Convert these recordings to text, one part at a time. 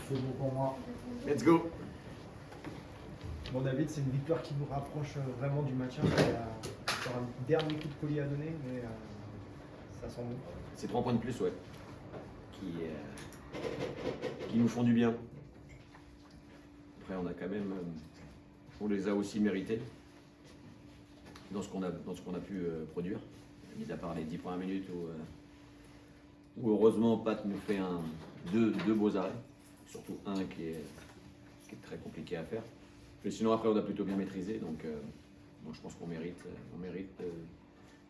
C'est bon pour moi. Let's go. Bon David, c'est une victoire qui nous rapproche vraiment du maintien. Il y a encore un dernier coup de collier à donner, mais ça sent bon. C'est 3 points de plus, ouais. Qui nous font du bien. Après, on a quand même. On les a aussi mérités dans ce qu'on a pu produire. Mis à part les 10 premières minutes où heureusement Pat nous fait deux beaux arrêts. Surtout un qui est très compliqué à faire. Mais sinon après on a plutôt bien maîtrisé, donc je pense qu'on mérite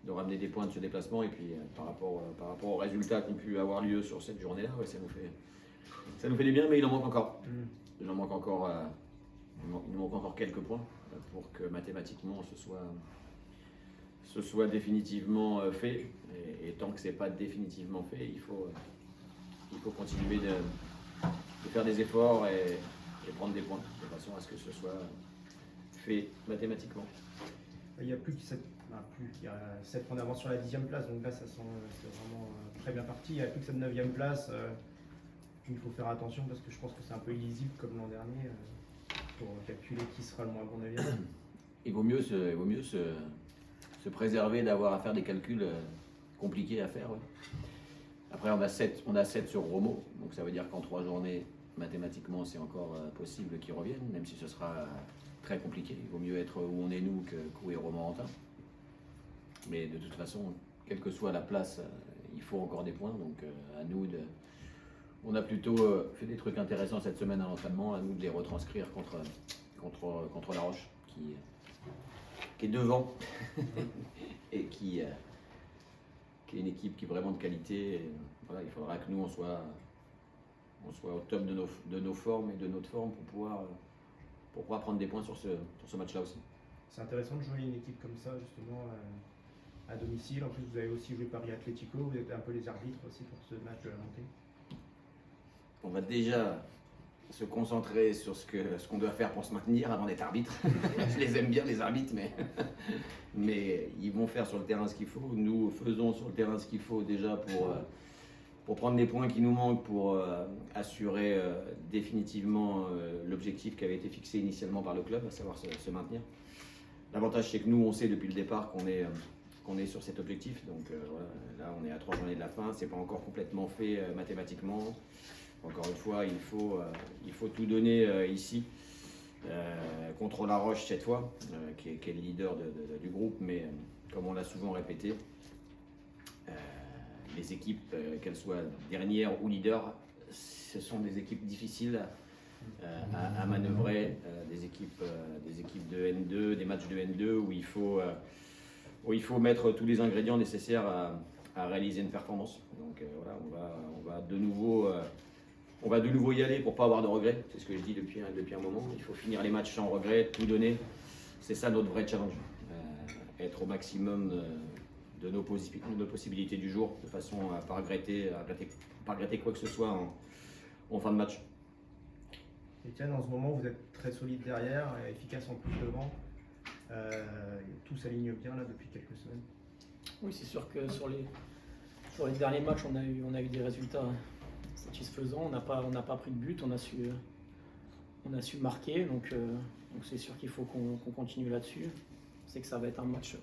de ramener des points de ce déplacement. Et puis par rapport aux résultats qui ont pu avoir lieu sur cette journée-là, ouais, ça nous fait du bien, mais il en manque encore. Il nous manque encore quelques points pour que mathématiquement ce soit définitivement fait. Et tant que c'est pas définitivement fait, il faut continuer de faire des efforts et prendre des points de façon à ce que ce soit fait mathématiquement. Il y a 7 points d'avance sur la 10e place, donc là ça sent c'est vraiment très bien parti. Il n'y a plus que cette 9e place. Il faut faire attention parce que je pense que c'est un peu illisible comme l'an dernier pour calculer qui sera le moins bon 9e. Il vaut mieux se préserver d'avoir à faire des calculs compliqués à faire. Ouais. Après on a 7 sur Romo, donc ça veut dire qu'en 3 journées, mathématiquement c'est encore possible qu'ils reviennent, même si ce sera très compliqué. Il vaut mieux être où on est nous qu'où est Romorantin. Mais de toute façon, quelle que soit la place, il faut encore des points, donc à nous de... On a plutôt fait des trucs intéressants cette semaine à l'entraînement, à nous de les retranscrire contre La Roche, qui est devant et qui est une équipe qui est vraiment de qualité. Et, voilà, il faudra que nous on soit au top de nos formes et de notre forme pour pouvoir prendre des points sur ce match-là aussi. C'est intéressant de jouer une équipe comme ça justement à domicile. En plus vous avez aussi joué Paris Atlético, vous êtes un peu les arbitres aussi pour ce match de la montée. On va déjà se concentrer sur ce qu'on doit faire pour se maintenir avant d'être arbitre. Je les aime bien les arbitres, mais ils vont faire sur le terrain ce qu'il faut. Nous faisons sur le terrain ce qu'il faut déjà pour prendre les points qui nous manquent, pour assurer définitivement l'objectif qui avait été fixé initialement par le club, à savoir se maintenir. L'avantage c'est que nous on sait depuis le départ qu'on est sur cet objectif. Donc voilà, là on est à 3 journées de la fin, c'est pas encore complètement fait mathématiquement. Encore une fois, il faut tout donner ici contre La Roche cette fois, qui est le leader du groupe, mais comme on l'a souvent répété, les équipes, qu'elles soient dernières ou leaders, ce sont des équipes difficiles à manœuvrer, des équipes de N2, des matchs de N2 où il faut mettre tous les ingrédients nécessaires à réaliser une performance. Donc voilà, on va de nouveau y aller pour pas avoir de regrets. C'est ce que je dis depuis un moment. Il faut finir les matchs sans regrets, tout donner. C'est ça notre vrai challenge. Être au maximum de nos possibilités du jour, de façon à pas regretter quoi que ce soit en fin de match. Etienne, en ce moment vous êtes très solide derrière, efficace en plus devant. Tout s'aligne bien là depuis quelques semaines. Oui, c'est sûr que sur les derniers matchs, on a eu des résultats satisfaisants. On n'a pas pris de but, on a su marquer. Donc c'est sûr qu'il faut qu'on continue là-dessus. C'est que ça va être un match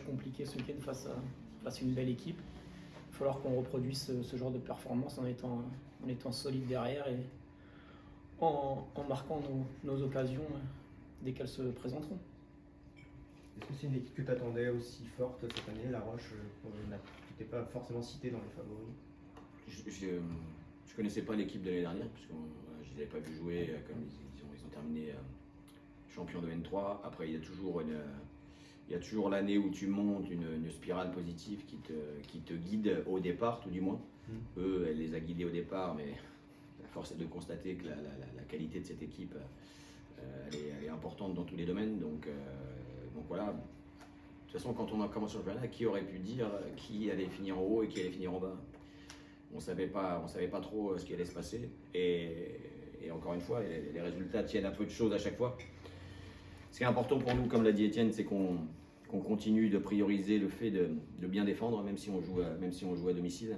compliqué ce week-end face à une belle équipe. Il va falloir qu'on reproduise ce genre de performance en étant solide derrière et en marquant nos occasions dès qu'elles se présenteront. Est-ce que c'est une équipe que tu attendais aussi forte cette année, La Roche, qui n'était pas forcément citée dans les favoris? Je connaissais pas l'équipe de l'année dernière, parce que je les avais pas vu jouer, comme ils ont terminé champion de N3. Après, il y a toujours l'année où tu montes une spirale positive qui te guide au départ, tout du moins. Eux, elle les a guidés au départ, mais la force est de constater que la qualité de cette équipe, elle est importante dans tous les domaines. Donc voilà. De toute façon, quand on a commencé le championnat, qui aurait pu dire qui allait finir en haut et qui allait finir en bas? On savait pas trop ce qui allait se passer. Et encore une fois, les résultats tiennent à peu de choses à chaque fois. Ce qui est important pour nous, comme l'a dit Etienne, c'est qu'on continue de prioriser le fait de bien défendre, même si on joue à domicile.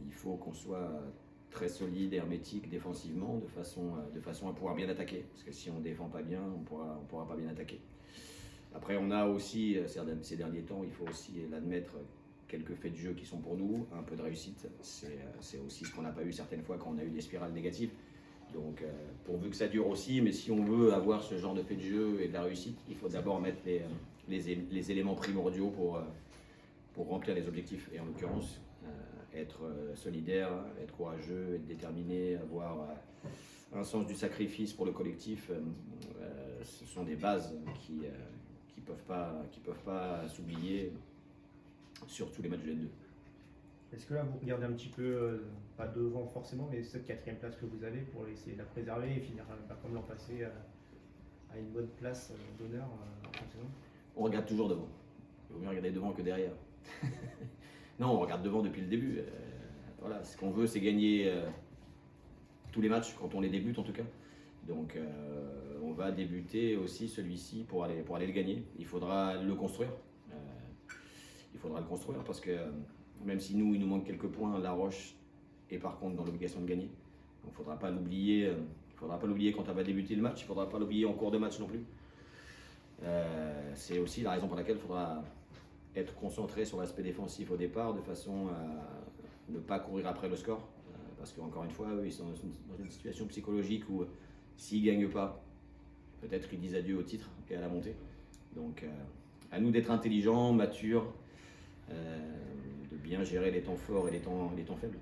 Il faut qu'on soit très solide, hermétique défensivement, de façon à pouvoir bien attaquer. Parce que si on ne défend pas bien, on pourra pas bien attaquer. Après, on a aussi, ces derniers temps, il faut aussi l'admettre, quelques faits de jeu qui sont pour nous, un peu de réussite. C'est aussi ce qu'on n'a pas eu certaines fois quand on a eu des spirales négatives. Donc, pourvu que ça dure aussi, mais si on veut avoir ce genre de fait de jeu et de la réussite, il faut d'abord mettre les éléments primordiaux pour remplir les objectifs. Et en l'occurrence, être solidaire, être courageux, être déterminé, avoir un sens du sacrifice pour le collectif, ce sont des bases qui peuvent pas s'oublier sur tous les matchs de N2. Est-ce que là vous regardez un petit peu, pas devant forcément, mais cette 4e place que vous avez pour essayer de la préserver et finir comme l'an passé à une bonne place d'honneur en fin de saison? On regarde toujours devant. Il vaut mieux regarder devant que derrière. Non, on regarde devant depuis le début. Voilà, ce qu'on veut, c'est gagner tous les matchs, quand on les débute en tout cas. Donc on va débuter aussi celui-ci pour aller le gagner. Il faudra le construire. Parce que même si il nous manque quelques points, La Roche est par contre dans l'obligation de gagner. Donc il ne faudra pas l'oublier. Quand on va débuter le match. Il ne faudra pas l'oublier en cours de match non plus. C'est aussi la raison pour laquelle il faudra être concentré sur l'aspect défensif au départ, de façon à ne pas courir après le score. Parce qu'encore une fois, eux, ils sont dans une situation psychologique où s'ils ne gagnent pas, peut-être ils disent adieu au titre et à la montée. Donc à nous d'être intelligents, matures, de bien gérer les temps forts et les temps faibles.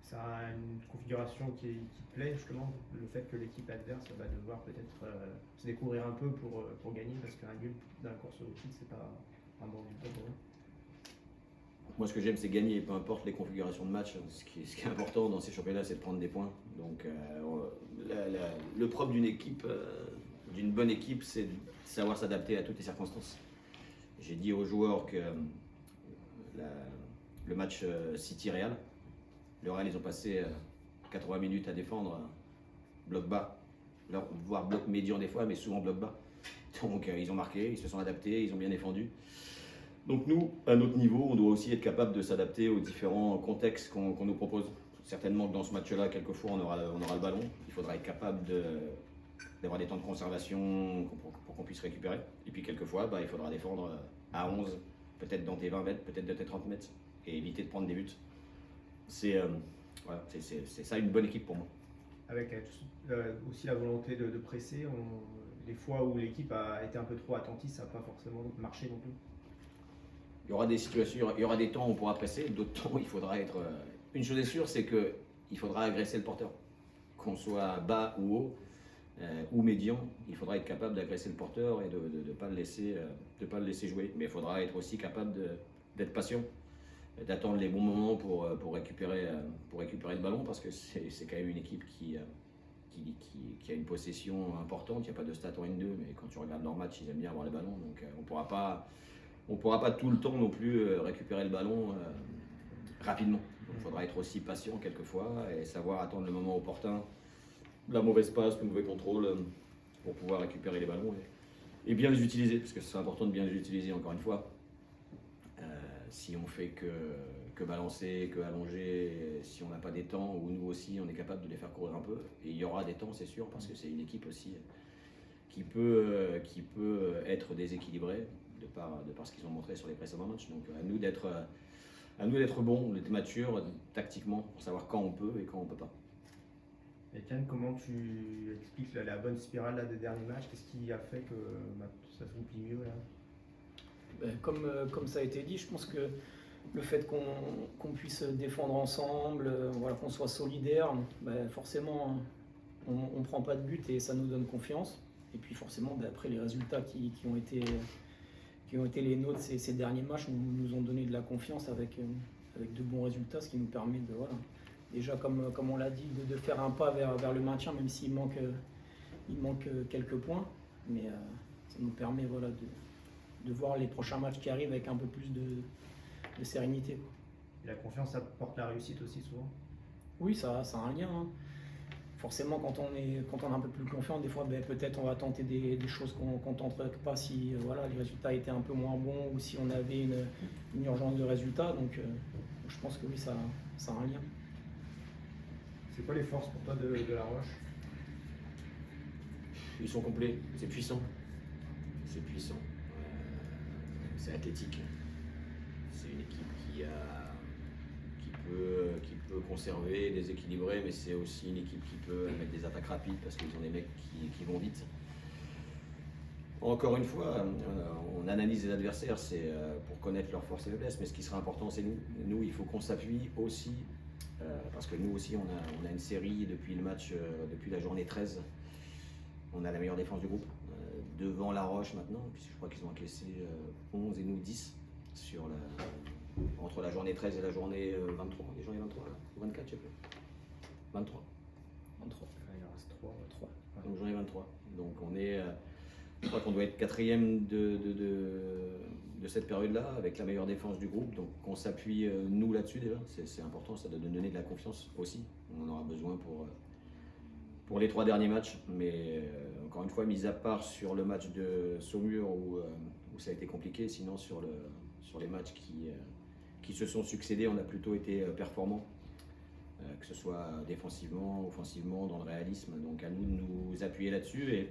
Ça a une configuration qui te plaît justement, le fait que l'équipe adverse va devoir peut-être se découvrir un peu pour gagner, parce qu'un nul dans la course au titre, c'est pas un bon résultat pour eux. Moi, ce que j'aime, c'est gagner, peu importe les configurations de match. Ce qui est important dans ces championnats, c'est de prendre des points. Donc, le propre d'une équipe, d'une bonne équipe, c'est de savoir s'adapter à toutes les circonstances. J'ai dit aux joueurs que le match City-Real, le Real, ils ont passé 80 minutes à défendre, bloc bas, voire bloc médian des fois, mais souvent bloc bas. Donc, ils ont marqué, ils se sont adaptés, ils ont bien défendu. Donc nous, à notre niveau, on doit aussi être capable de s'adapter aux différents contextes qu'on nous propose. Certainement que dans ce match-là, quelquefois, on aura le ballon. Il faudra être capable d'avoir des temps de conservation pour qu'on puisse récupérer. Et puis quelquefois, il faudra défendre à 11, peut-être dans tes 20 mètres, peut-être dans tes 30 mètres, et éviter de prendre des buts. C'est ça une bonne équipe pour moi. Avec aussi la volonté de presser, les fois où l'équipe a été un peu trop attentiste, ça n'a pas forcément marché non plus. Il y aura des situations, il y aura des temps où on pourra presser, d'autres temps où il faudra être... Une chose est sûre, c'est qu'il faudra agresser le porteur. Qu'on soit bas ou haut, ou médian, il faudra être capable d'agresser le porteur et de ne pas le laisser jouer. Mais il faudra être aussi capable d'être patient, d'attendre les bons moments pour récupérer le ballon, parce que c'est quand même une équipe qui a une possession importante. Il n'y a pas de stats en N2, mais quand tu regardes leur match, ils aiment bien avoir le ballon. Donc on ne pourra pas tout le temps non plus récupérer le ballon rapidement. Donc il faudra être aussi patient quelquefois et savoir attendre le moment opportun, la mauvaise passe, le mauvais contrôle, pour pouvoir récupérer les ballons et bien les utiliser, parce que c'est important de bien les utiliser encore une fois. Si on fait que balancer, que allonger, si on n'a pas des temps où nous aussi on est capable de les faire courir un peu, et il y aura des temps, c'est sûr, parce que c'est une équipe aussi qui peut être déséquilibrée de par ce qu'ils ont montré sur les précédents matchs. Donc à nous d'être bons, d'être matures tactiquement pour savoir quand on peut et quand on peut pas. Etienne, comment tu expliques la bonne spirale là, des derniers matchs? Qu'est-ce qui a fait que ça se goupille mieux là? Comme ça a été dit, je pense que le fait qu'on puisse défendre ensemble, voilà, qu'on soit solidaire, forcément on ne prend pas de but et ça nous donne confiance. Et puis forcément, après les résultats qui ont été les nôtres ces derniers matchs nous ont donné de la confiance avec de bons résultats, ce qui nous permet de, voilà, déjà comme on l'a dit, de faire un pas vers le maintien, même s'il manque quelques points. Mais ça nous permet, voilà, de voir les prochains matchs qui arrivent avec un peu plus de sérénité. Et la confiance, ça porte la réussite aussi souvent? Oui, ça a un lien. Hein. Forcément, quand on est un peu plus confiant, des fois, peut-être on va tenter des choses qu'on ne tenterait pas si voilà, les résultats étaient un peu moins bons ou si on avait une urgence de résultats. Donc, je pense que oui, ça a un lien. C'est quoi les forces pour toi de La Roche? Ils sont complets, c'est puissant. C'est puissant. C'est athlétique. C'est une équipe qui peut conserver, déséquilibrer, mais c'est aussi une équipe qui peut mettre des attaques rapides parce qu'ils ont des mecs qui vont vite. Encore une fois, on analyse les adversaires, c'est pour connaître leurs forces et faiblesses, mais ce qui sera important, c'est nous. Nous, il faut qu'on s'appuie aussi, parce que nous aussi, on a une série depuis le match, depuis la journée 13. On a la meilleure défense du groupe, devant La Roche maintenant, puisque je crois qu'ils ont encaissé 11 et nous 10 entre la journée 13 et la journée 23. Les journées 23, là, ou 24, je sais plus. 23. 23. Il en reste 3. 3. Donc journée 23. Donc on est, je crois qu'on doit être quatrième de cette période-là, avec la meilleure défense du groupe. Donc on s'appuie nous là-dessus déjà, c'est important, ça doit nous donner de la confiance aussi. On en aura besoin pour les 3 derniers matchs. Mais encore une fois, mis à part sur le match de Saumur où ça a été compliqué, sinon sur les matchs qui se sont succédés, on a plutôt été performants. Que ce soit défensivement, offensivement, dans le réalisme. Donc à nous de nous appuyer là-dessus et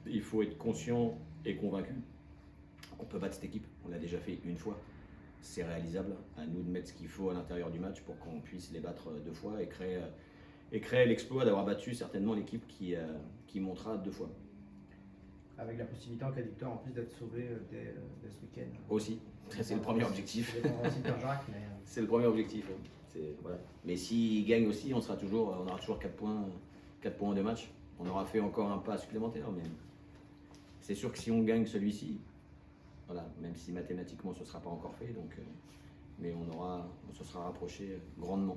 il faut être conscient et convaincu qu'on peut battre cette équipe. On l'a déjà fait une fois, c'est réalisable. À nous de mettre ce qu'il faut à l'intérieur du match pour qu'on puisse les battre 2 fois et créer l'exploit d'avoir battu certainement l'équipe qui montera 2 fois. Avec la possibilité en cas de victoire en plus d'être sauvé dès ce week-end. Aussi, c'est le premier objectif. C'est le premier objectif. Voilà. Mais s'ils gagnent aussi, on aura toujours 4 points en 2 matchs. On aura fait encore un pas supplémentaire, mais c'est sûr que si on gagne celui-ci, voilà, même si mathématiquement ce ne sera pas encore fait, donc, mais on se sera rapproché grandement.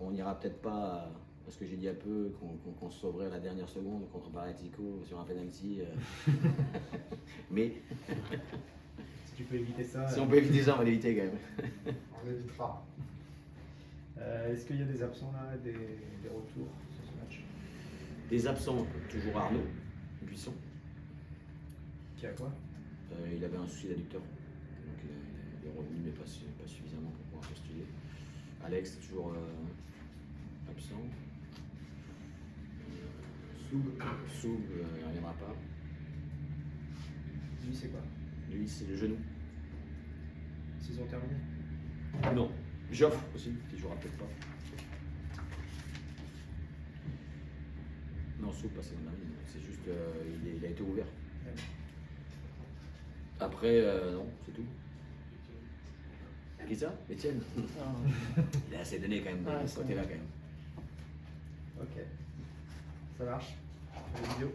On n'ira peut-être pas, parce que j'ai dit un peu qu'on se sauverait à la dernière seconde contre Paratico sur un penalty, mais Si tu peux éviter ça. si on peut éviter ça, on va l'éviter quand même. On l'évitera. Est-ce qu'il y a des absents là, des retours sur ce match? Des absents, toujours Arnaud Buisson. Qui a quoi? Il avait un souci d'adducteur, donc il est revenu mais pas suffisamment pour pouvoir postuler. Alex toujours absent. Soub il ne reviendra pas. Lui, c'est quoi? Lui, c'est le genou. Saison terminée? Non. Joffre aussi, qui jouera peut-être pas. Non, Soub, pas saison dernière. C'est juste, il a été ouvert. Ouais. Après, non, c'est tout. Qui ça? Etienne. Il a assez donné quand même de ce côté-là quand même. Ok. Ça marche. Les vidéos.